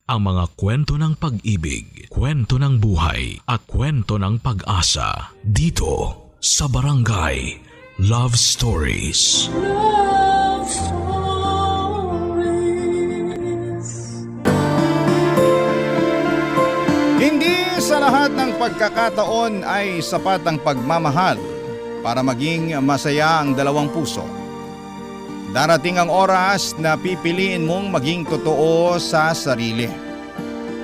ang mga kwento ng pag-ibig, kwento ng buhay at kwento ng pag-asa dito sa Barangay Love Stories. Love Stories. Hindi sa lahat ng pagkakataon ay sapat ang pagmamahal para maging masaya ang dalawang puso. Darating ang oras na pipiliin mong maging totoo sa sarili.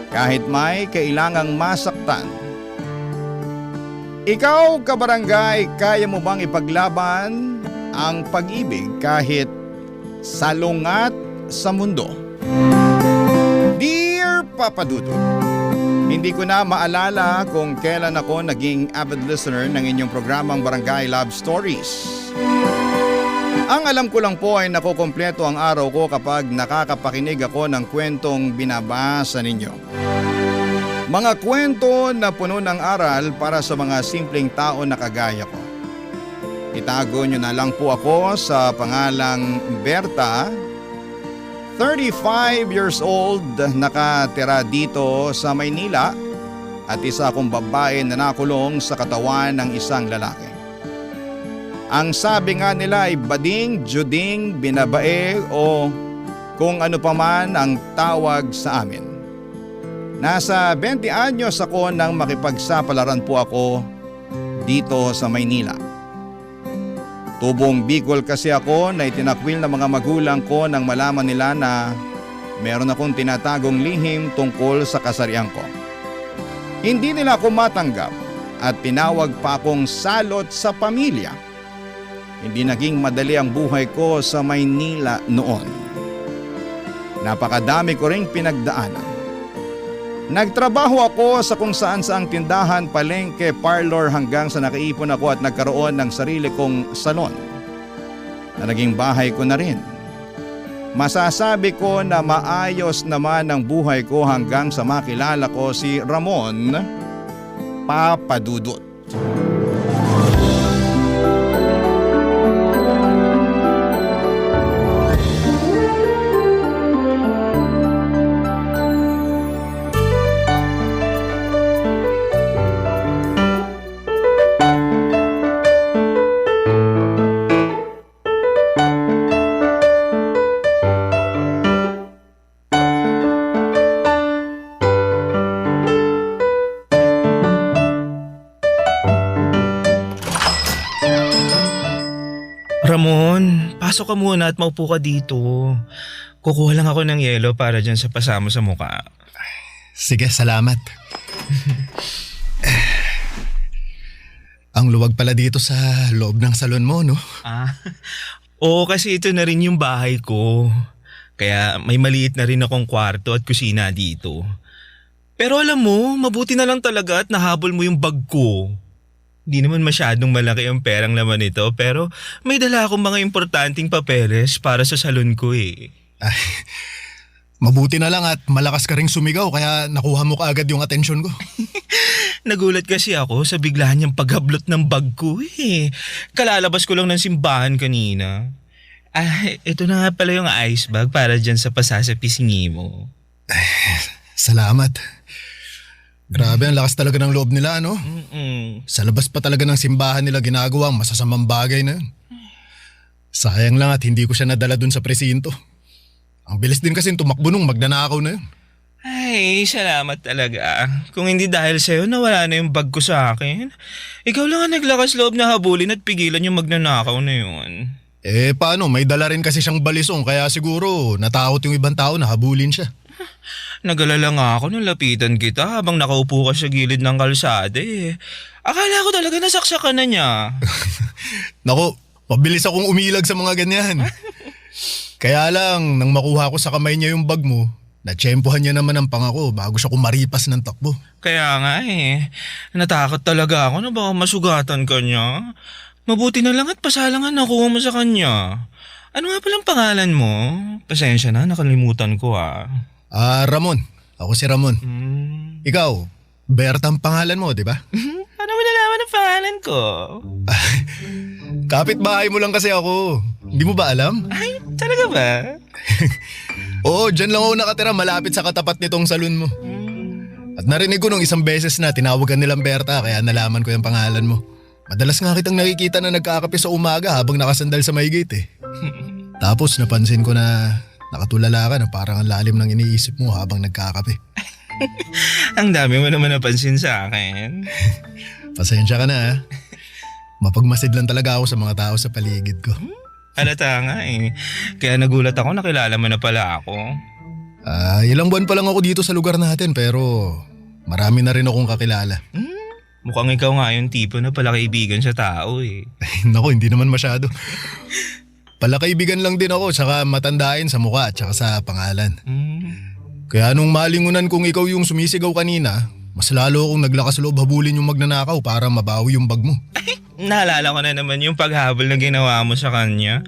Kahit may kailangang masaktan. Ikaw, kabarangay, kaya mo bang ipaglaban ang pag-ibig kahit salungat sa mundo? Dear Papa Dudut, hindi ko na maalala kung kailan ako naging avid listener ng inyong programang Barangay Love Stories. Ang alam ko lang po ay nakukumpleto ang araw ko kapag nakakapakinig ako ng kwentong binabasa ninyo. Mga kwento na puno ng aral para sa mga simpleng tao na kagaya ko. Itago nyo na lang po ako sa pangalang Berta, 35 years old, nakatira dito sa Maynila at isa akong babae na nakulong sa katawan ng isang lalaki. Ang sabi nga nila ay bading, juding, binabae o kung ano pa man ang tawag sa amin. Nasa 20 anyos ako nang makipagsapalaran po ako dito sa Maynila. Tubong Bicol kasi ako na itinakwil ng mga magulang ko nang malaman nila na meron akong tinatagong lihim tungkol sa kasarian ko. Hindi nila ako matanggap at tinawag pa akong salot sa pamilya. Hindi naging madali ang buhay ko sa Maynila noon. Napakadami ko ring pinagdaanan. Nagtrabaho ako sa kung saan saang tindahan, palengke, parlor hanggang sa nakaipon ako at nagkaroon ng sarili kong salon na naging bahay ko na rin. Masasabi ko na maayos naman ang buhay ko hanggang sa makilala ko si Ramon Papadudut. Ramon, pasok ka muna at maupo ka dito. Kukuha lang ako ng yelo para dyan sa pasamo sa mukha. Sige, salamat. Ang luwag pala dito sa loob ng salon mo, no? Oo, kasi ito na rin yung bahay ko. Kaya may maliit na rin akong kwarto at kusina dito. Pero alam mo, mabuti na lang talaga at nahabol mo yung bag ko. Di naman masyadong malaki ang perang laman nito pero may dala akong mga importanteng papeles para sa salon ko eh. Ay, mabuti na lang at malakas ka ring sumigaw kaya nakuha mo kaagad yung atensyon ko. Nagulat kasi ako sa bigla niyang paghablot ng bag ko eh. Kalalabas ko lang ng simbahan kanina. Ito na nga pala yung ice bag para dyan sa pasa sa pisngi mo. Ay, salamat. Grabe, ang lakas talaga ng loob nila, no? Sa labas pa talaga ng simbahan nila ginagawa ang masasamang bagay na yun. Sayang lang at hindi ko siya nadala dun sa presinto. Ang bilis din kasi tumakbo nung magnanakaw na yun. Ay, salamat talaga. Kung hindi dahil sa'yo, nawala na yung bag ko sa akin. Ikaw lang ang naglakas loob na habulin at pigilan yung magnanakaw na yun. Paano? May dala rin kasi siyang balisong kaya siguro natakot yung ibang tao na habulin siya. Nagalala nga ako nung lapitan kita habang nakaupo ka sa gilid ng kalsada eh. Akala ko talaga nasaksakan na niya. Nako, mabilis akong umilag sa mga ganyan. Kaya lang, nang makuha ko sa kamay niya yung bag mo, natsyempohan niya naman ang pangako bago siya kumaripas ng takbo. Kaya nga eh, natakot talaga ako na baka masugatan ka niya. Mabuti na lang at pasalangan nakuha mo sa kanya. Ano nga palang pangalan mo? Pasensya na, nakalimutan ko ah. Ramon. Ako si Ramon. Ikaw, Berta ang pangalan mo, di ba? Paano mo nalaman ang pangalan ko? Kapit-bahay mo lang kasi ako. Hindi mo ba alam? Ay, talaga ba? Oo, dyan lang ako nakatira malapit sa katapat nitong salon mo. At narinig ko nung isang beses na tinawagan nilang Berta kaya nalaman ko yung pangalan mo. Madalas nga kitang nakikita na nagkakape sa umaga habang nakasandal sa may gate eh. Tapos napansin ko na nakatulala ka na parang ang lalim ng iniisip mo habang nagkakape. Ang dami mo naman napansin sa akin. Pasensya ka na ha. Mapagmasid lang talaga ako sa mga tao sa paligid ko. Halata nga eh. Kaya nagulat ako, nakilala mo na pala ako. Ilang buwan pa lang ako dito sa lugar natin pero marami na rin akong kakilala. Mukhang ikaw nga yung tipo na pala kaibigan sa tao eh. Naku, hindi naman masyado. Palakaibigan lang din ako tsaka matandain sa mukha at tsaka sa pangalan. Kaya nung malingunan kong ikaw yung sumisigaw kanina, mas lalo akong naglakas loob habulin yung magnanakaw para mabawi yung bag mo. Naalala ko na naman yung paghabol na ginawa mo sa kanya.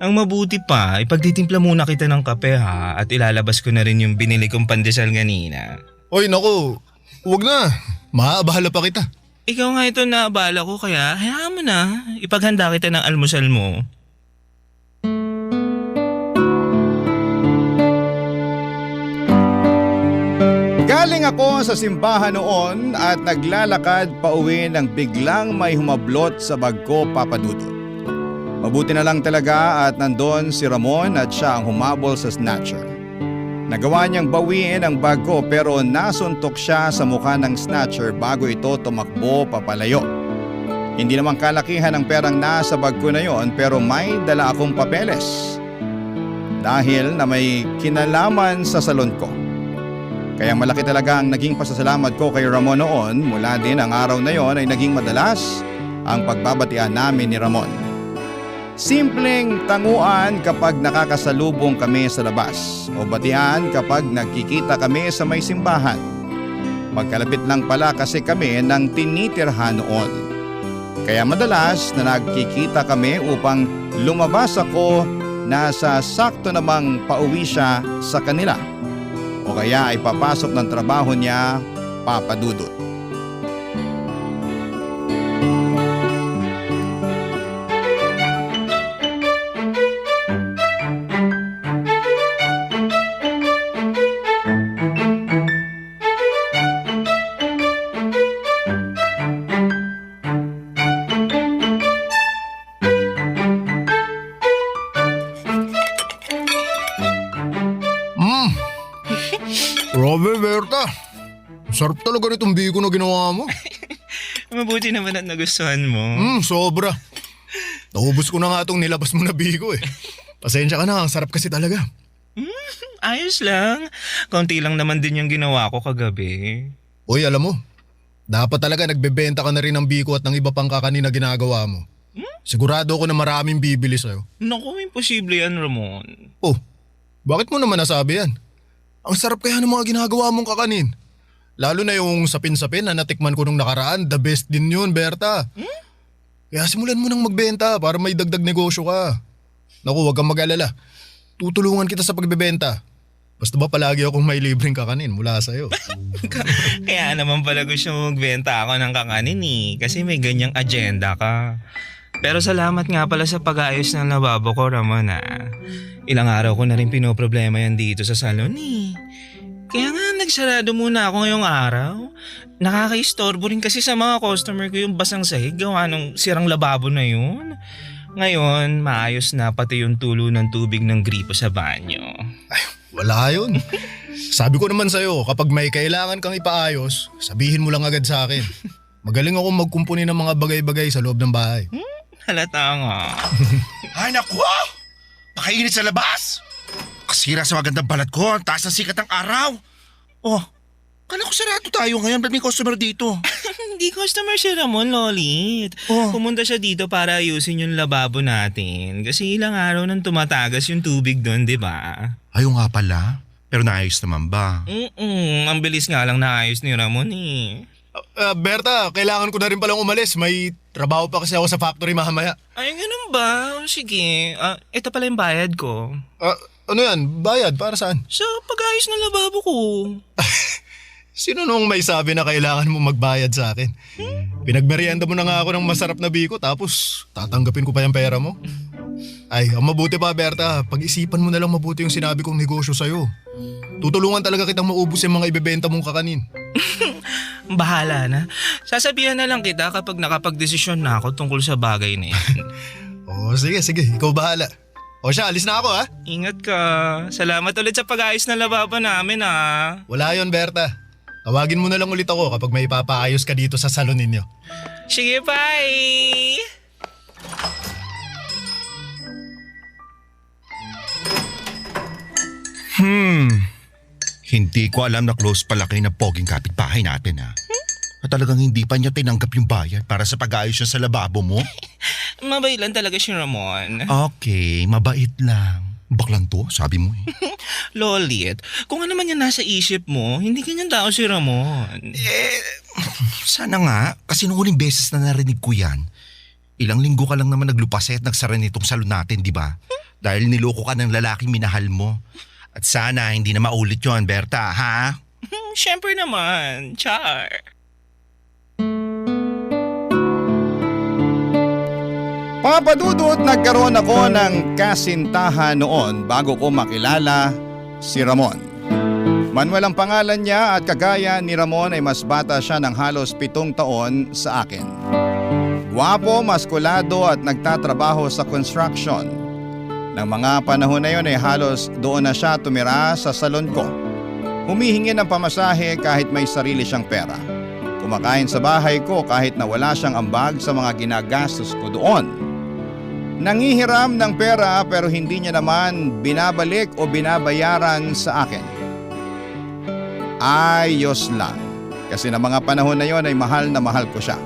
Ang mabuti pa, ipagtitimpla muna kita ng kape ha at ilalabas ko na rin yung binili kong pandesal kanina. Oy naku, huwag na. Maabahala pa kita. Ikaw nga ito naabala ko kaya hayaan mo na. Ipaghanda kita ng almusal mo. Galing ako sa simbahan noon at naglalakad pauwi nang biglang may humablot sa bag ko, Papa Dudut. Mabuti na lang talaga at nandun si Ramon at siya ang humabol sa snatcher. Nagawa niyang bawiin ang bag ko pero nasuntok siya sa mukha ng snatcher bago ito tumakbo papalayo. Hindi naman kalakihan ang perang nasa bag ko na yon pero may dala akong papeles. Dahil na may kinalaman sa salon ko. Kaya malaki talaga ang naging pasasalamat ko kay Ramon noon mula din ang araw na yon ay naging madalas ang pagbabatian namin ni Ramon. Simpleng tanguan kapag nakakasalubong kami sa labas o batian kapag nagkikita kami sa may simbahan. Magkalapit lang pala kasi kami ng tinitirhan noon. Kaya madalas na nagkikita kami upang lumabas ako na sa sakto namang pauwi siya sa kanila. O kaya ay papasok ng trabaho niya, Papa Dudut. Grabe, Berta. Sarap talaga nitong biko na ginawa mo. Mabuti naman at nagustuhan mo. Sobra. Naubos ko na nga itong nilabas mo na biko eh. Pasensya ka na, ang sarap kasi talaga. Ayos lang. Konti lang naman din yung ginawa ko kagabi. Uy, alam mo, dapat talaga nagbebenta ka na rin ng biko at ng iba pang kakanin na ginagawa mo. Sigurado ako na maraming bibili sa'yo. Naku, imposible yan, Ramon. Oh, bakit mo naman nasabi yan? Ang sarap kaya ng mga ginagawa mong kakanin. Lalo na yung sapin-sapin na natikman ko nung nakaraan, the best din yun, Berta. Kaya simulan mo nang magbenta para may dagdag negosyo ka. Naku, huwag kang mag-alala. Tutulungan kita sa pagbebenta. Basta ba palagi akong may libreng kakanin mula sa'yo? Kaya naman pala gusto mo magbenta ako ng kakanin eh. Kasi may ganyang agenda ka. Pero salamat nga pala sa pag-ayos ng lababo ko, Ramon ah. Ilang araw ko na rin pinoproblema yan dito sa salon eh. Kaya nga nagsarado muna ako ngayong araw. Nakaka-istorbo rin kasi sa mga customer ko yung basang sahig gawa ng sirang lababo na yun. Ngayon, maayos na pati yung tulo ng tubig ng gripo sa banyo. Ay, wala yun. Sabi ko naman sa'yo, kapag may kailangan kang ipaayos, sabihin mo lang agad sa akin. Magaling akong magkumpuni ng mga bagay-bagay sa loob ng bahay. Halata nga. Ay naku! Pakainit sa labas! Kasira sa magandang balat ko, ang taas ng sikat ng araw. Oh, kala ko sarado tayo ngayon, ba't may customer dito? Hindi customer si Ramon, Lolit. Oh. Pumunta siya dito para ayusin yung lababo natin. Kasi ilang araw nang tumatagas yung tubig doon, di ba? Ayaw nga pala, pero naayos naman ba? Ang bilis nga lang naayos ni Ramon eh. Berta, kailangan ko na rin palang umalis. May trabaho pa kasi ako sa factory mamaya. Ay, ganun ba? Sige, ito pala yung bayad ko. Ano yan? Bayad? Para saan? Sa pag-ayos ng lababo ko. Sino nung may sabi na kailangan mo magbayad sa akin? Pinagmerienda mo na nga ako ng masarap na biko tapos tatanggapin ko pa yung pera mo. Ay, ang mabuti pa Berta, pag-isipan mo na lang mabuti yung sinabi kong negosyo sa'yo. Tutulungan talaga kitang maubos yung mga ibebenta mong kakanin. Bahala na. Sasabihan na lang kita kapag nakapagdesisyon na ako tungkol sa bagay na yan. Oh, sige, ikaw bahala. O siya, alis na ako ha. Ingat ka. Salamat ulit sa pag-ayos ng lababo namin Wala yon Berta. Tawagin mo na lang ulit ako kapag may ipapaayos ka dito sa salon ninyo. Sige, bye! Hindi ko alam na close pala kayo ng poging kapitbahay natin ha. At talagang hindi pa niya tinanggap yung bayad para sa pag-ayos niya sa lababo mo? Mabait lang talaga si Ramon. Okay, mabait lang. Baklan to, sabi mo eh. Lolit, kung ano man yan nasa isip mo, hindi ganyan tao si Ramon. Sana nga, kasi nung uling beses na narinig ko yan, ilang linggo ka lang naman naglupase at nagsara nitong salon natin, di ba? Dahil niloko ka ng lalaking minahal mo. At sana hindi na maulit yon, Berta, ha? Siyempre naman, char. Papadudot, nagkaroon ako ng kasintahan noon bago ko makilala si Ramon. Manuel ang pangalan niya at kagaya ni Ramon ay mas bata siya ng halos 7 taon sa akin. Gwapo, maskulado at nagtatrabaho sa construction. Nang mga panahon na yon ay halos doon na siya tumira sa salon ko. Humihingi ng pamasahe kahit may sarili siyang pera. Kumakain sa bahay ko kahit na wala siyang ambag sa mga ginagastos ko doon. Nangihiram ng pera pero hindi niya naman binabalik o binabayaran sa akin. Ayos lang. Kasi na mga panahon na yon ay mahal na mahal ko siya.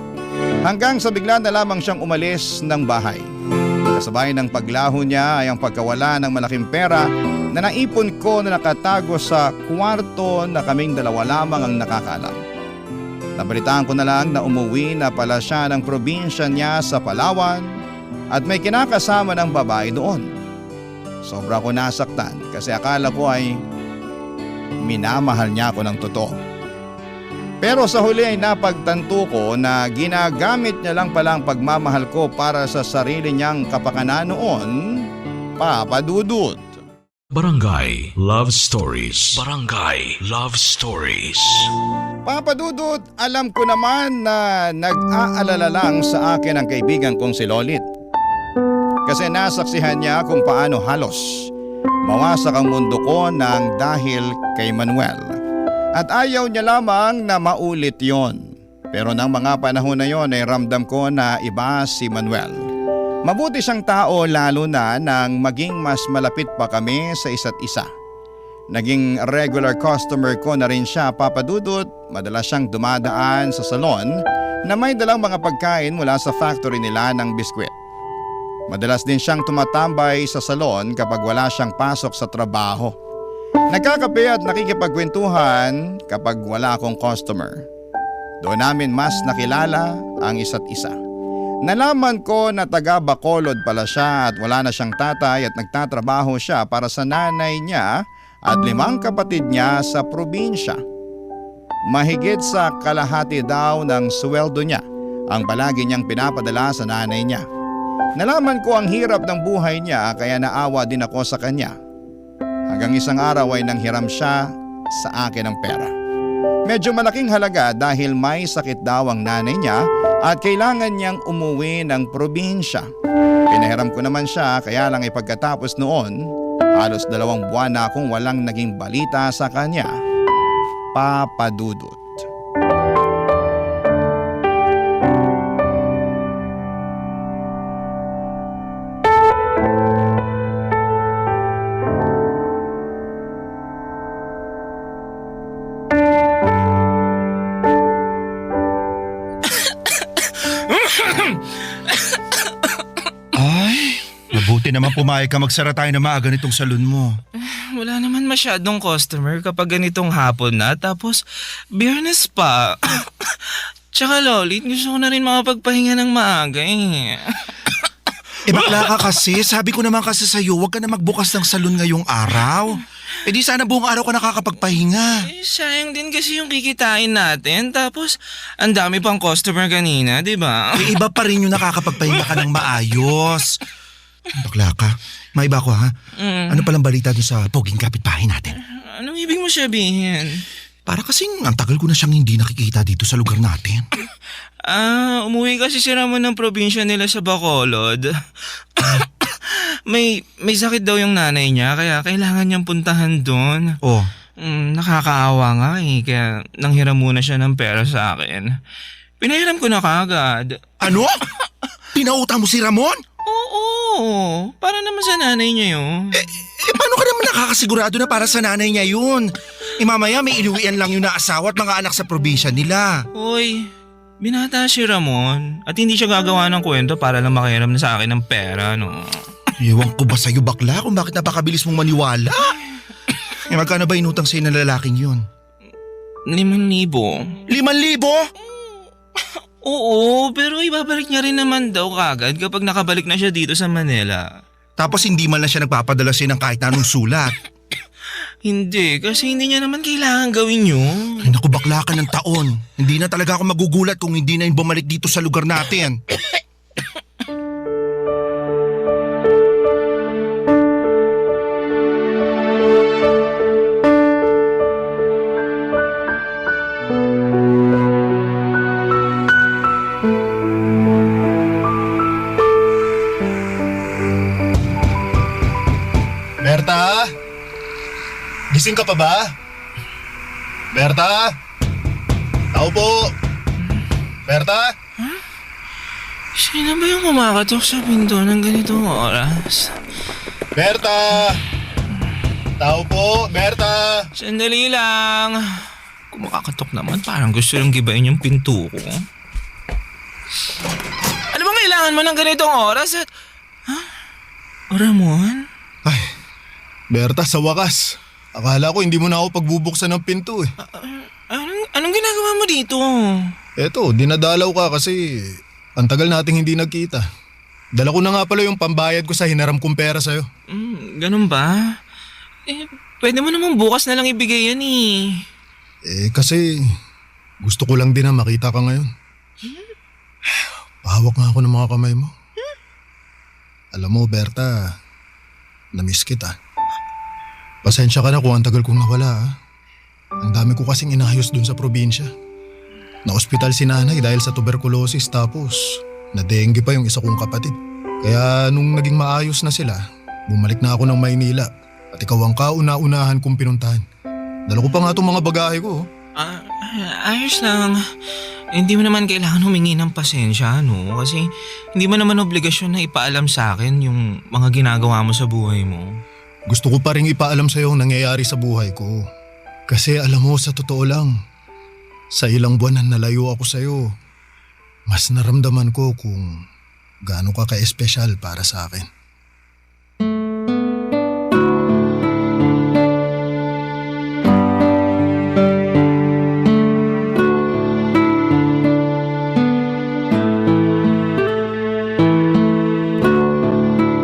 Hanggang sa bigla na lamang siyang umalis ng bahay. Kasabay ng paglaho niya ay ang pagkawala ng malaking pera na naipon ko na nakatago sa kwarto na kaming dalawa lamang ang nakakalam. Nabalitaan ko na lang na umuwi na pala siya ng probinsya niya sa Palawan at may kinakasama ng babae doon. Sobra ko nasaktan kasi akala ko ay minamahal niya ako ng totoo. Pero sa huli ay napagtanto ko na ginagamit niya lang pala ang pagmamahal ko para sa sarili niyang kapakanan noon, Papadudot. Barangay Love Stories. Barangay Love Stories. Papadudot, alam ko naman na nag-aalala lang sa akin ang kaibigan kong si Lolit. Kasi nasaksihan niya kung paano halos mawasak ang mundo ko nang dahil kay Manuel. At ayaw niya lamang na maulit yon. Pero nang mga panahon na yon ay ramdam ko na iba si Manuel. Mabuti siyang tao lalo na nang maging mas malapit pa kami sa isa't isa. Naging regular customer ko na rin siya, Papadudot. Madalas siyang dumadaan sa salon na may dalang mga pagkain mula sa factory nila ng biskwit. Madalas din siyang tumatambay sa salon kapag wala siyang pasok sa trabaho. Nagkakape at nakikipagkwentuhan kapag wala akong customer. Doon namin mas nakilala ang isa't isa. Nalaman ko na taga Bacolod pala siya at wala na siyang tatay at nagtatrabaho siya para sa nanay niya at 5 kapatid niya sa probinsya. Mahigit sa kalahati daw ng sweldo niya ang palagi niyang pinapadala sa nanay niya. Nalaman ko ang hirap ng buhay niya kaya naawa din ako sa kanya. Hanggang isang araw ay nanghiram siya sa akin ng pera. Medyo malaking halaga dahil may sakit daw ang nanay niya at kailangan niyang umuwi ng probinsya. Pinahiram ko naman siya kaya lang ay pagkatapos noon, halos 2 buwan na akong walang naging balita sa kanya. Papadudot. Mabuti naman pumayag ka magsara tayo na maaga nitong salon mo. Wala naman masyadong customer kapag ganitong hapon na tapos biyernes pa. Tsaka Lolit, gusto ko na rin makapagpahinga ng maaga eh. Bakla ka kasi. Sabi ko naman kasi sa'yo, huwag ka na magbukas ng salon ngayong araw. Eh di sana buong araw ka nakakapagpahinga. Eh, sayang din kasi yung kikitain natin. Tapos, ang dami pang customer kanina, di ba? Eh iba pa rin yung nakakapagpahinga ka ng maayos. Bakla ka. Maiba ko ha. Ano palang balita dun sa poging kapitbahay natin? Anong ibig mo sabihin? Para kasing ang tagal ko na siyang hindi nakikita dito sa lugar natin. Umuwi kasi si Ramon ng probinsya nila sa Bacolod. may sakit daw yung nanay niya, kaya kailangan niyang puntahan doon. Oh, Nakakaawa nga eh, kaya nanghiram muna siya ng pera sa akin. Pinahiram ko na kaagad. ano? Pinautang mo si Ramon? Oo, para naman sa nanay niya yun. Eh paano ka naman nakakasigurado na para sa nanay niya yun? Eh mamaya may inuwian lang yung naasawa at mga anak sa probinsya nila. Hoy, binata si Ramon at hindi siya gagawa ng kwento para lang makahiram na sa akin ng pera, no? Ewan ko ba sa'yo bakla kung bakit napakabilis mong maniwala? Eh magkano ba inutang sa'yo ng lalaking yun? 5,000. 5,000? Oo, pero ibabalik niya rin naman daw kagad kapag nakabalik na siya dito sa Manila. Tapos hindi man lang siya nagpapadala sa'yo ng kahit anong sulat. Hindi, kasi hindi niya naman kailangan gawin yun. Ay naku, bakla ka ng taon. Hindi na talaga ako magugulat kung hindi na yung bumalik dito sa lugar natin. Berta? Gising ka pa ba? Berta? Tao po? Berta? Sino ba yung kumakatok sa pinto ng ganitong oras? Berta? Tao po? Berta? Sandali lang. Kung makakatok naman, parang gusto lang gibain yung pinto ko. Ano bang kailangan mo ng ganitong oras at... Ramon? Ay, Berta, sa wakas. Akala ko hindi mo na ako pagbubuksan ng pinto eh. Anong ginagawa mo dito? Eto, dinadalaw ka kasi ang tagal nating hindi nagkita. Dala ko na nga pala yung pambayad ko sa hinaram kong pera sa'yo. Ganun ba? Pwede mo naman bukas na lang ibigay yan eh. Kasi gusto ko lang din na makita ka ngayon. Pahawak nga ako ng mga kamay mo. Alam mo, Berta, na-miss kita. Pasensya ka na kung ang tagal kong nawala. Ang dami ko kasing inayos dun sa probinsya. Na-ospital si nanay dahil sa tuberculosis tapos na-dengue pa yung isa kong kapatid. Kaya nung naging maayos na sila, bumalik na ako ng Maynila at ikaw ang kauna-unahan kong pinuntahan. Dala ko pa nga itong mga bagahe ko. Ayos lang. Hindi mo naman kailangan humingi ng pasensya, no? Kasi hindi mo naman obligasyon na ipaalam sa akin yung mga ginagawa mo sa buhay mo. Gusto ko pa rin ipaalam sa'yo ang nangyayari sa buhay ko. Kasi alam mo, sa totoo lang, sa ilang buwan na nalayo ako sa'yo, mas naramdaman ko kung gaano ka ka-espesyal para sa akin.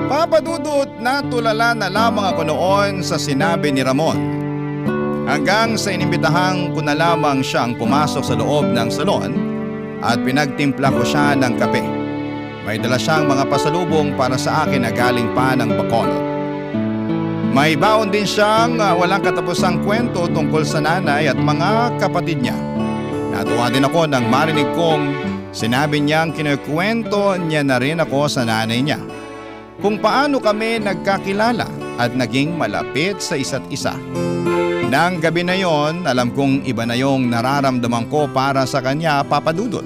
Papadudot na tulala na lamang ako noon sa sinabi ni Ramon. Hanggang sa inimbitahang ko na lamang siyang pumasok sa loob ng salon at pinagtimpla ko siya ng kape. May dala siyang mga pasalubong para sa akin na galing pa ng Bacolod. May baon din siyang walang katapusang kwento tungkol sa nanay at mga kapatid niya. Natuwa din ako nang marinig kong sinabi niyang kinukwento niya na rin ako sa nanay niya. Kung paano kami nagkakilala at naging malapit sa isa't isa. Nang gabi na yon, alam kong iba na yung nararamdaman ko para sa kanya, Papadudot.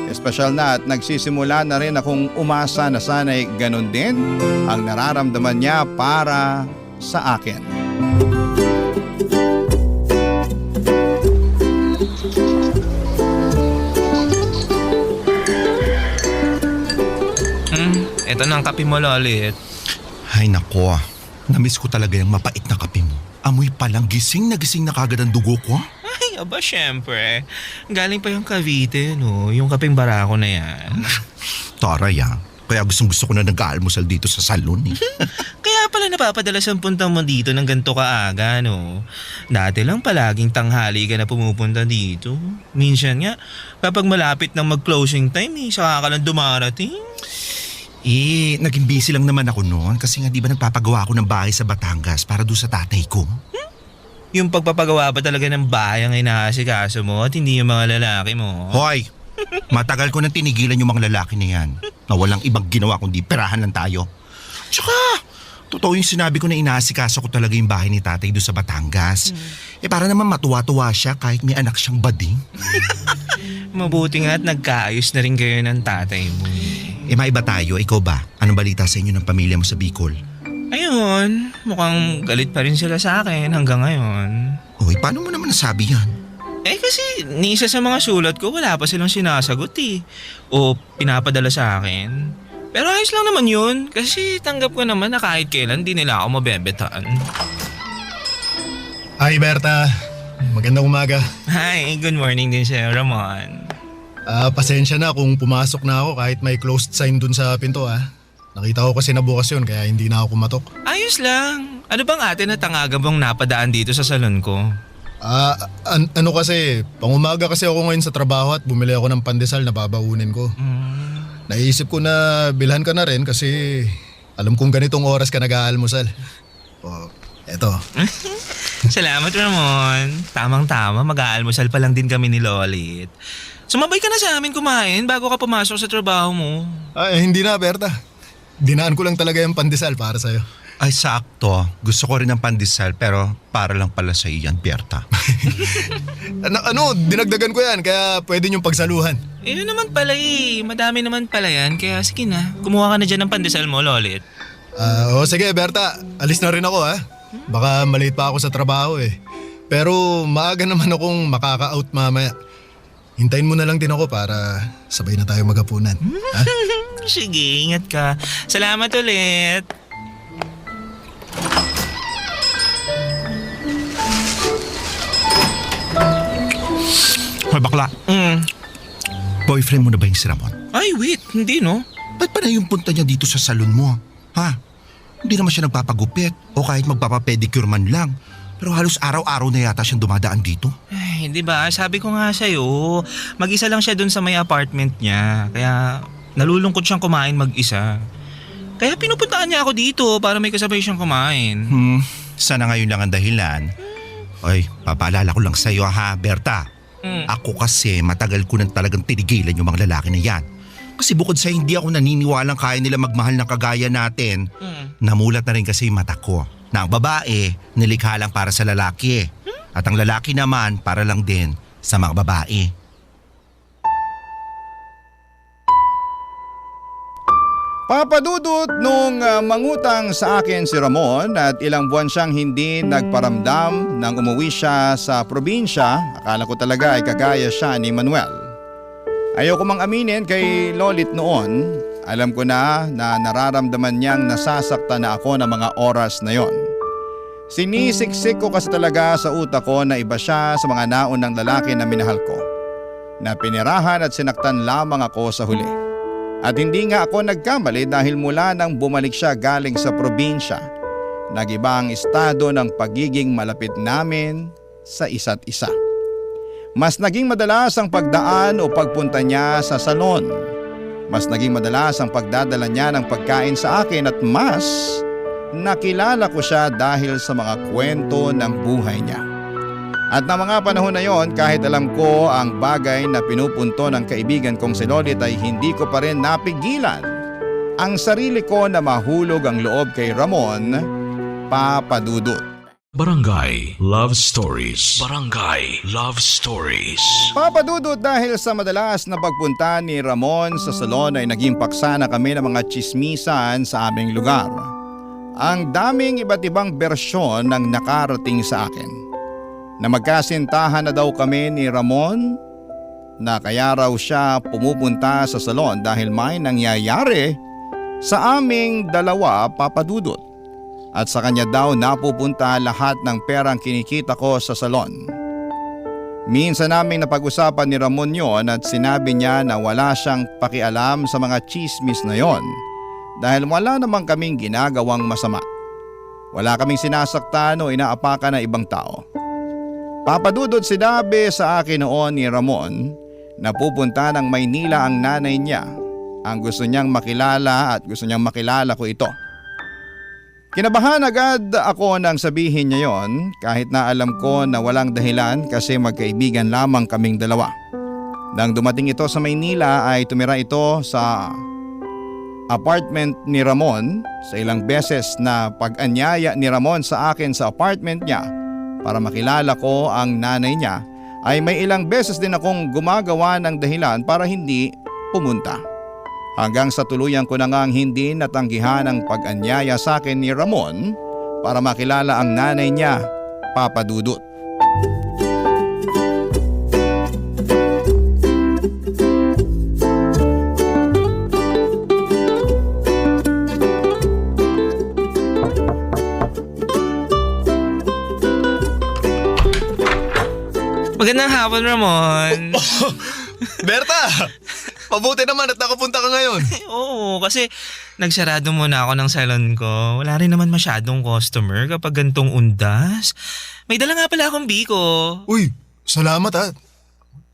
Espesyal na at nagsisimula na rin akong umasa na sana'y ganun din ang nararamdaman niya para sa akin. Ito na ang kape mo, Lolit. Ay nako, namiss ko talaga yung mapait na kape mo. Amoy palang gising na kagad ang dugo ko. Ay, aba syempre. Galing pa yung Cavite, no? Yung kapeng barako na yan. Taray ah, kaya gusto ko na nag-aalmusal dito sa salon eh. Kaya nga pala napapadalas ang punta mo dito ng ganito kaaga, no? Dati lang palaging tanghali ka na pumupunta dito. Minsan nga, kapag malapit ng mag-closing time, saka ka lang dumarating. Naging busy lang naman ako noon kasi nga di ba nagpapagawa ako ng bahay sa Batangas para doon sa tatay ko. Yung pagpapagawa ba talaga ng bahay ang inaasikaso mo at hindi yung mga lalaki mo? Hoy, matagal ko nang tinigilan yung mga lalaki na yan na walang ibang ginawa kundi perahan lang tayo. Tsaka, totoo yung sinabi ko na inaasikaso ko talaga yung bahay ni tatay doon sa Batangas. Para naman matuwa-tuwa siya kahit may anak siyang bading. Mabuti nga at nagkaayos na rin kayo ng tatay mo. Maiba tayo, ikaw ba? Anong balita sa inyo ng pamilya mo sa Bicol? Ayun, mukhang galit pa rin sila sa akin hanggang ngayon. Hoy, paano mo naman nasabi yan? Kasi ni isa sa mga sulat ko wala pa silang sinasagot o pinapadala sa akin. Pero ayos lang naman yun kasi tanggap ko naman na kahit kailan di nila ako mabebetaan. Hi Berta, magandang umaga. Hi, good morning din sa'yo, Ramon. Pasensya na kung pumasok na ako kahit may closed sign dun sa pinto Nakita ko kasi nabukas yun kaya hindi na ako kumatok. Ayos lang. Ano bang ate na tangaga bang napadaan dito sa salon ko? Ano kasi, pangumaga kasi ako ngayon sa trabaho at bumili ako ng pandesal na babaunin ko. Naisip ko na bilhan ka na rin kasi alam kong ganitong oras ka nag-aalmusal. Eto. Salamat, Ramon. Tamang-tama, mag-aalmusal pa lang din kami ni Lolit. Sumabay ka na sa amin kumain bago ka pumasok sa trabaho mo. Hindi na, Berta. Dinaan ko lang talaga yung pandesal para sa'yo. Ay, sakto. Gusto ko rin ng pandesal pero para lang pala sa iyan, Berta. Dinagdagan ko yan kaya pwede niyong pagsaluhan. Yun naman pala madami naman pala yan kaya sige na. Kumuha ka na dyan ng pandesal mo, Lolit. Sige, Berta. Alis na rin ako Baka malate pa ako sa trabaho Pero maaga naman akong makaka-out mamaya. Hintayin mo na lang din ako para sabay na tayo maghapunan. Sige, ingat ka. Salamat ulit. Hoy, bakla. Boyfriend mo na ba yung si Ramon? Ay, wait. Hindi, no? Ba't pa na yung punta niya dito sa salon mo? Hindi naman siya nagpapagupit o kahit magpapapedicure man lang. Pero halos araw-araw na yata siyang dumadaan dito. Ay, di ba? Sabi ko nga sa'yo, mag-isa lang siya dun sa may apartment niya. Kaya nalulungkot siyang kumain mag-isa. Kaya pinupuntaan niya ako dito para may kasabay siyang kumain. Sana ngayon lang ang dahilan. Oy, papaalala ko lang sa'yo Berta. Ako kasi matagal ko nang talagang tinigilan yung mga lalaki na yan. Kasi bukod sa hindi ako naniniwalang kaya nila magmahal ng kagaya natin, namulat na rin kasi yung mata ko na ang babae nilikha lang para sa lalaki at ang lalaki naman para lang din sa mga babae. Papadudot nung mangutang sa akin si Ramon at ilang buwan siyang hindi nagparamdam nang umuwi siya sa probinsya, akala ko talaga ay kagaya siya ni Manuel. Ayoko mang aminin kay Lolit noon, alam ko na nararamdaman niyang nasasaktan na ako ng mga oras na yon. Sinisiksik ko kasi talaga sa utak ko na iba siya sa mga naunang lalaki na minahal ko, na pinirahan at sinaktan lamang ako sa huli. At hindi nga ako nagkamali dahil mula nang bumalik siya galing sa probinsya, nag-iba ang estado ng pagiging malapit namin sa isa't isa. Mas naging madalas ang pagdaan o pagpunta niya sa salon. Mas naging madalas ang pagdadala niya ng pagkain sa akin at mas nakilala ko siya dahil sa mga kwento ng buhay niya. At na mga panahon na yon, kahit alam ko ang bagay na pinupunto ng kaibigan kong si Lolit ay hindi ko pa rin napigilan ang sarili ko na mahulog ang loob kay Ramon, Papadudot. Barangay Love Stories. Barangay Love Stories. Papadudot, dahil sa madalas na pagpunta ni Ramon sa salon ay naging paksa na kami ng mga tsismisan sa aming lugar. Ang daming iba't ibang bersyon ng nakarating sa akin. Na magkasintahan na daw kami ni Ramon, na kaya raw siya pumupunta sa salon dahil may nangyayari sa aming dalawa, Papadudot. At sa kanya daw napupunta lahat ng perang kinikita ko sa salon. Minsan naming napag-usapan ni Ramon yon at sinabi niya na wala siyang pakialam sa mga chismis na yon dahil wala namang kaming ginagawang masama. Wala kaming sinasaktan o inaapakan ng ibang tao. Papadudot sinabi sa akin noon ni Ramon na pupunta ng Maynila ang nanay niya. Ang gusto niyang makilala at gusto niyang makilala ko ito. Kinabahan agad ako nang sabihin niya yon kahit na alam ko na walang dahilan kasi magkaibigan lamang kaming dalawa. Nang dumating ito sa Maynila ay tumira ito sa apartment ni Ramon. Sa ilang beses na pag-anyaya ni Ramon sa akin sa apartment niya para makilala ko ang nanay niya ay may ilang beses din akong gumagawa ng dahilan para hindi pumunta. Hanggang sa tuluyan ko na ngang hindi natanggihan ang pag-anyaya sa akin ni Ramon para makilala ang nanay niya, Papa Dudut. Magandang hapon, Ramon. Berta! Mabuti naman at nakapunta ka ngayon. Oo, kasi nagsarado muna ako ng salon ko. Wala rin naman masyadong customer kapag gantong undas. May dala nga pala akong biko. Uy, salamat ha.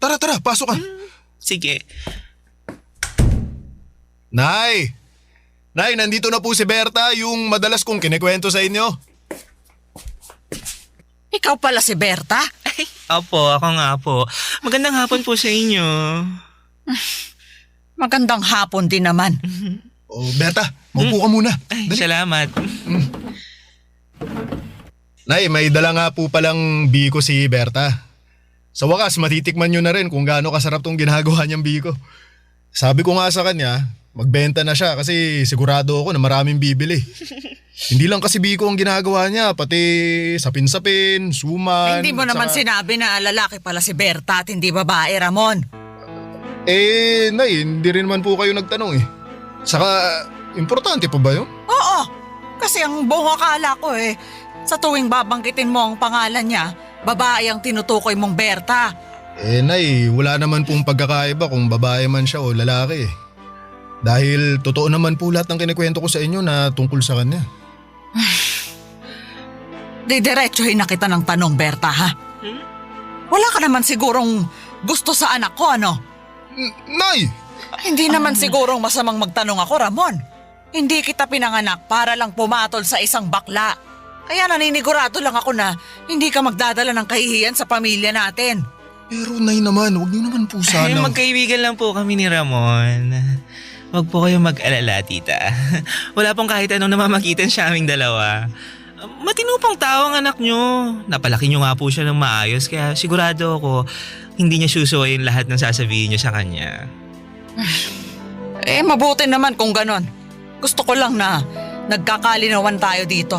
Tara, pasok ka. Sige. Nay! Nay, nandito na po si Berta, yung madalas kong kinikwento sa inyo. Ikaw pala si Berta? Ay, opo, ako nga po. Magandang hapon po sa inyo. Magandang hapon din naman. Oh, Berta, maupo ka muna. Ay, Dali. salamat. Nay, may dala nga po palang biko si Berta. Sa wakas, matitikman nyo na rin kung gaano kasarap tong ginagawa niyang biko. Sabi ko nga sa kanya, magbenta na siya kasi sigurado ako na maraming bibili. Hindi lang kasi biko ang ginagawa niya, pati sapin-sapin, suman. Hindi mo naman sinabi na lalaki pala si Berta at hindi babae, Ramon. Nay, hindi rin naman po kayo nagtanong eh. Saka, importante pa ba yun? Oo, kasi ang buong akala ko sa tuwing babanggitin mo ang pangalan niya, babae ang tinutukoy mong Berta. Nay, wala naman pong pagkakaiba kung babae man siya o lalaki eh. Dahil totoo naman po lahat ng kinikwento ko sa inyo na tungkol sa kanya. Didiretsuhin na kita ng tanong, Berta, ha? Wala ka naman sigurong gusto sa anak ko, ano? Nay! Hindi naman sigurong masamang magtanong ako, Ramon. Hindi kita pinanganak para lang pumatol sa isang bakla. Kaya naninigurado lang ako na hindi ka magdadala ng kahihiyan sa pamilya natin. Pero Nay naman, huwag niyo naman po Ay, sana. magkaibigan lang po kami ni Ramon. Huwag po kayong mag-alala, tita. Wala pong kahit anong namamagitan sa aming dalawa. Matino pang tao ang anak nyo. Napalaki nyo nga po siya ng maayos kaya sigurado ako hindi niya susuwayin lahat ng sasabihin nyo sa kanya. Mabuti naman kung ganon. Gusto ko lang na nagkakalinawan tayo dito.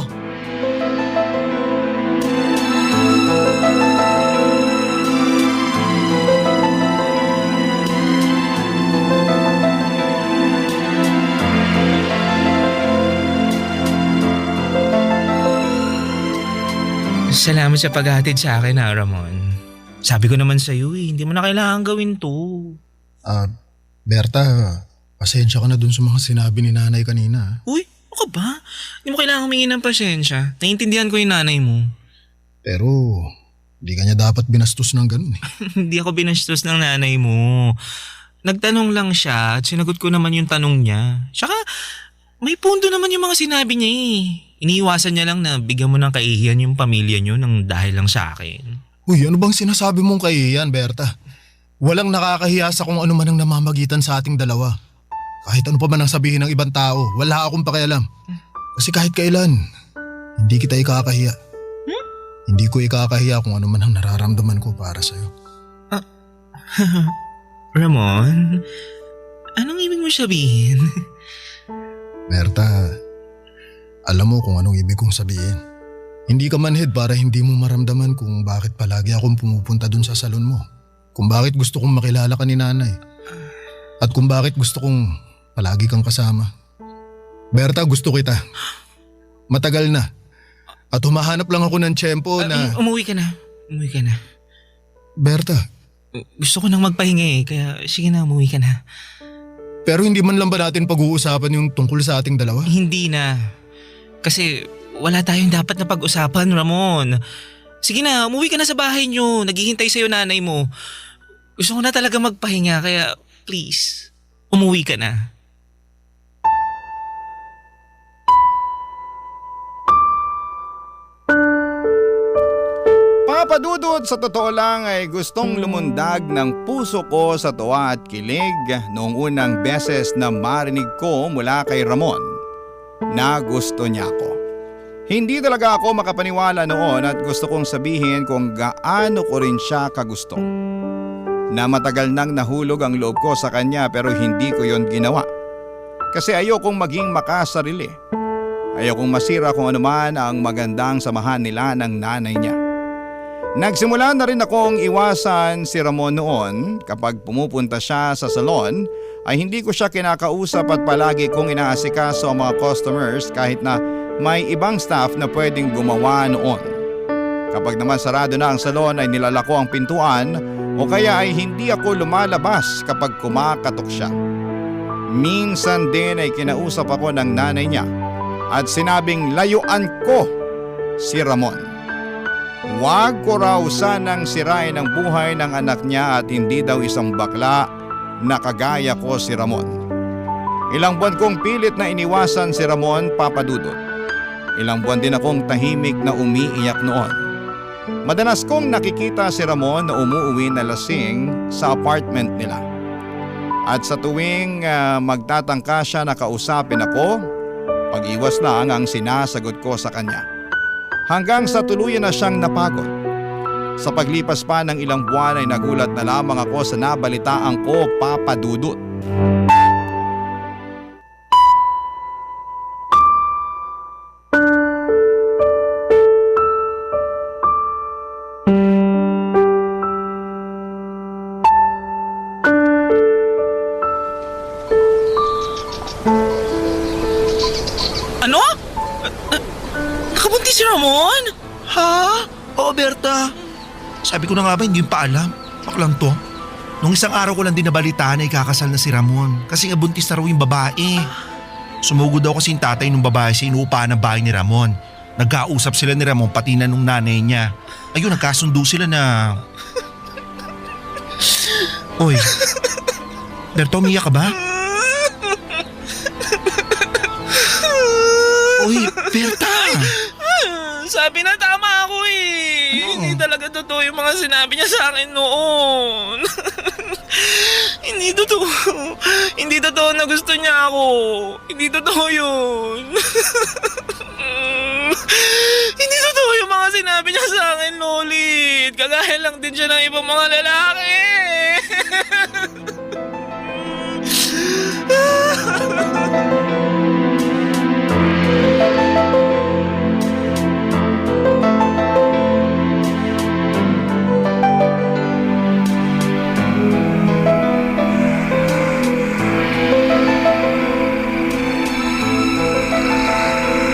Salamat sa paghatid sa akin, Ramon. Sabi ko naman sa'yo hindi mo na kailangan gawin to. Berta, pasensya ka na dun sa mga sinabi ni nanay kanina. Uy, ano ka ba? Hindi mo kailangan humingi ng pasensya. Naiintindihan ko yung nanay mo. Pero, di ka niya dapat binastos ng ganun eh. Hindi ako binastos ng nanay mo. Nagtanong lang siya at sinagot ko naman yung tanong niya. Tsaka, may punto naman yung mga sinabi niya eh. Iniiwasan niya lang na bigyan mo ng kaihiyan yung pamilya niyo nang dahil lang sa akin. Uy, ano bang sinasabi mong kahihiyan, Berta? Walang nakakahiya sa kung ano man ang namamagitan sa ating dalawa. Kahit ano pa man ang sabihin ng ibang tao, wala akong pakialam. Kasi kahit kailan, hindi kita ikakahiya. Hindi ko ikakahiya kung ano man ang nararamdaman ko para sa'yo. Ramon, anong ibig mo sabihin? Berta, alam mo kung anong ibig kong sabihin. Hindi ka manhid para hindi mo maramdaman kung bakit palagi akong pumupunta dun sa salon mo. Kung bakit gusto kong makilala ka ni nanay. At kung bakit gusto kong palagi kang kasama. Berta, gusto kita. Matagal na. At humahanap lang ako ng tiyempo na... Umuwi ka na. Umuwi ka na. Berta. Gusto ko nang magpahinga kaya sige na, umuwi ka na. Pero hindi man lang ba natin pag-uusapan yung tungkol sa ating dalawa? Hindi na. Kasi wala tayong dapat na pag-usapan, Ramon. Sige na, umuwi ka na sa bahay niyo. Naghihintay sa'yo nanay mo. Gusto ko na talaga magpahinga kaya please, umuwi ka na. Papadudod, sa totoo lang ay gustong lumundag ng puso ko sa tuwa at kilig noong unang beses na marinig ko mula kay Ramon na gusto niya ako. Hindi talaga ako makapaniwala noon at gusto kong sabihin kung gaano ko rin siya kagusto. Na matagal nang nahulog ang loob ko sa kanya pero hindi ko yon ginawa. Kasi ayokong maging makasarili. Ayokong masira kung anuman ang magandang samahan nila ng nanay niya. Nagsimula na rin akong iwasan si Ramon noon. Kapag pumupunta siya sa salon ay hindi ko siya kinakausap at palagi kong inaasikaso ang mga customers kahit na may ibang staff na pwedeng gumawa noon. Kapag naman sarado na ang salon ay nilalako ang pintuan o kaya ay hindi ako lumalabas kapag kumakatok siya. Minsan din ay kinausap ako ng nanay niya at sinabing layuan ko si Ramon. Huwag ko raw sanang sirain ang buhay ng anak niya at hindi daw isang bakla na kagaya ko si Ramon. Ilang buwan kong pilit na iniwasan si Ramon, Papadudod. Ilang buwan din akong tahimik na umiiyak noon. Madalas kong nakikita si Ramon na umuuwi na lasing sa apartment nila. At sa tuwing magtatangka siya na kausapin ako, pag-iwas lang ang sinasagot ko sa kanya. Hanggang sa tuluyan na siyang napagod. Sa paglipas pa ng ilang buwan ay nagulat na lamang ako sa nabalitaan ko, Papadudot. Ano? Nakabuntis si Ramon? Ha? Oo, Berta. Sabi ko na nga ba hindi yung paalam? Baklang to. Nung isang araw ko lang din nabalitaan na ikakasal na si Ramon kasi nga buntis na raw yung babae. Sumugod daw kasi yung tatay ng babae sa inuupahan ng bahay ni Ramon. Nagkausap sila ni Ramon pati na nung nanay niya. Ayun, nagkasundo sila na... Oy, Berto, umiyak ka ba? Uy, Berta! Sabi na tama ako eh. Hindi talaga totoo yung mga sinabi niya sa akin noon. Hindi totoo. Hindi totoo na gusto niya ako. Hindi totoo yun. Hindi totoo yung mga sinabi niya sa akin, Lolit. Kagaya lang din siya ng ibang mga lalaki.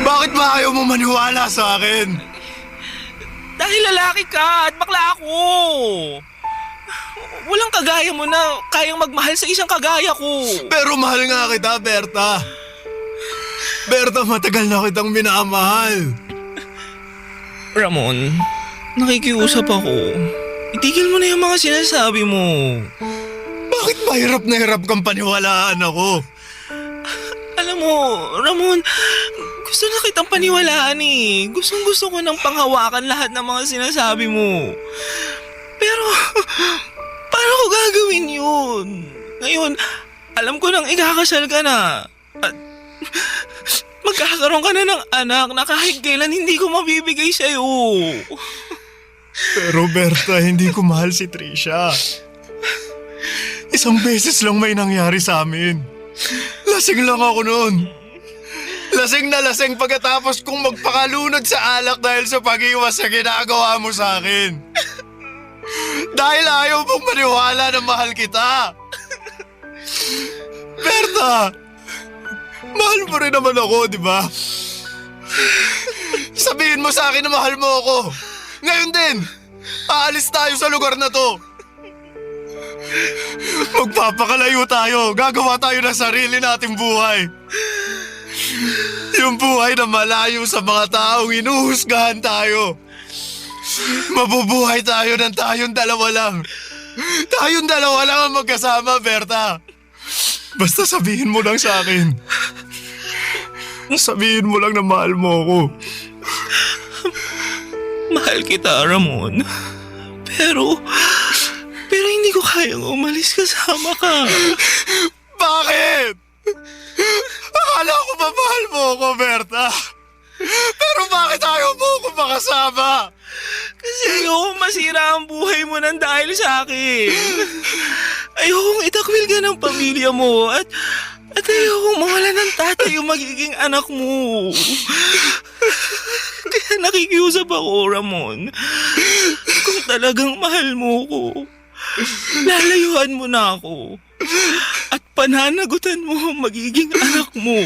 Bakit ba ayaw mo maniwala sa akin? Dahil lalaki ka at bakla ako. Walang kagaya mo na kayang magmahal sa isang kagaya ko. Pero mahal nga kita, Berta. Berta, matagal na kitang minamahal. Ramon, nakikiusap ako. Itigil mo na yung mga sinasabi mo. Bakit mahirap na hirap kang paniwalaan ako? Alam mo, Ramon, gusto na kitang paniwalaan eh. Gustong gusto ko nang panghawakan lahat ng mga sinasabi mo. Pero, paano ko gagawin yun? Ngayon, alam ko nang ikakasal ka na. At magkakaroon ka na ng anak na kahit kailan hindi ko mabibigay sa'yo. Pero Berta, hindi ko mahal si Trisha. Isang beses lang may nangyari sa amin. Lasing lang ako noon. Lasing na lasing pagkatapos kong magpakalunod sa alak dahil sa pag-iwas sa ginagawa mo sa akin. Dahil ayaw mong maniwala na mahal kita. Berta, mahal mo rin naman ako, di ba? Sabihin mo sa akin na mahal mo ako. Ngayon din, aalis tayo sa lugar na to. Magpapakalayo tayo. Gagawa tayo ng sarili nating buhay. Yung buhay na malayo sa mga taong inuhusgahan tayo. Mabubuhay tayo ng tayong dalawa lang. Tayong dalawa lang ang magkasama, Berta. Basta sabihin mo lang sa akin. Sabihin mo lang na mahal mo ako. Mahal kita, Ramon. Pero hindi ko kayang umalis kasama ka. Bakit? Akala ko ba mahal mo ako, Berta? Pero bakit ayaw mo ako makasama? Kasi ayokong masira ang buhay mo nang dahil sa akin. Ayokong itakwil ka ng pamilya mo at ayokong mawalan ng tatay yung magiging anak mo. Kaya nakikiusap ako, Ramon. Kung talagang mahal mo ko, lalayuan mo na ako. At pananagutan mo ang magiging anak mo.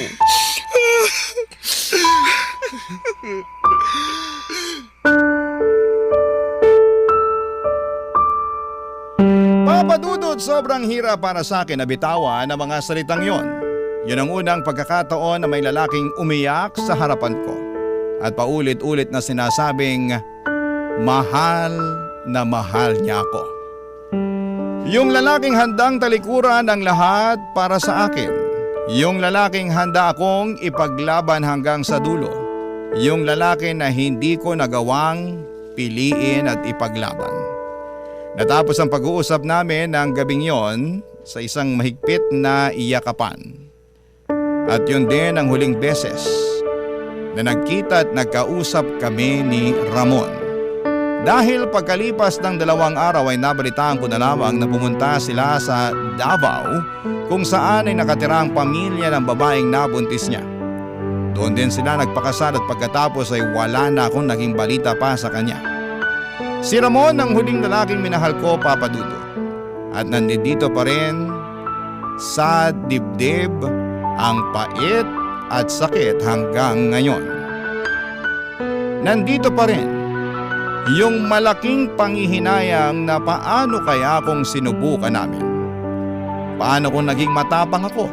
Papadudod, sobrang hirap para sa akin na bitawan ang mga salitang yon. Yun ang unang pagkakataon na may lalaking umiyak sa harapan ko. At paulit-ulit na sinasabing, mahal na mahal niya ako. Yung lalaking handang talikuran ang lahat para sa akin. Yung lalaking handa akong ipaglaban hanggang sa dulo. Yung lalaki na hindi ko nagawang piliin at ipaglaban. Natapos ang pag-uusap namin ng gabing yon sa isang mahigpit na iyakapan. At yun din ang huling beses na nagkita at nagkausap kami ni Ramon. Dahil pagkalipas ng 2 araw ay nabalitaan ko na lamang na pumunta sila sa Davao kung saan ay nakatira ang pamilya ng babaeng nabuntis niya. Doon din sila nagpakasal at pagkatapos ay wala na akong naging balita pa sa kanya. Si Ramon ang huling lalaking minahal ko, Papa Dudo. At nandito pa rin sa dibdib ang pait at sakit hanggang ngayon. Nandito pa rin yung malaking panghihinayang na paano kaya kung sinubukan namin. Paano kung naging matapang ako?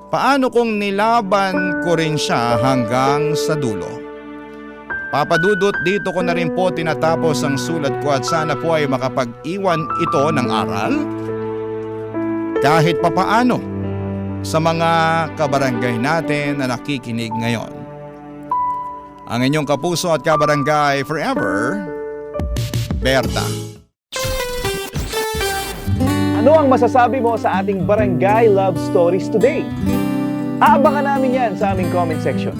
Paano kung nilaban ko rin siya hanggang sa dulo? Papadudot, dito ko na rin po tinatapos ang sulat ko at sana po ay makapag-iwan ito ng aral kahit papaano sa mga kabarangay natin na nakikinig ngayon. Ang inyong kapuso at kabarangay forever, Berta. Ano ang masasabi mo sa ating Barangay Love Stories today? Aabangan namin yan sa aming comment section.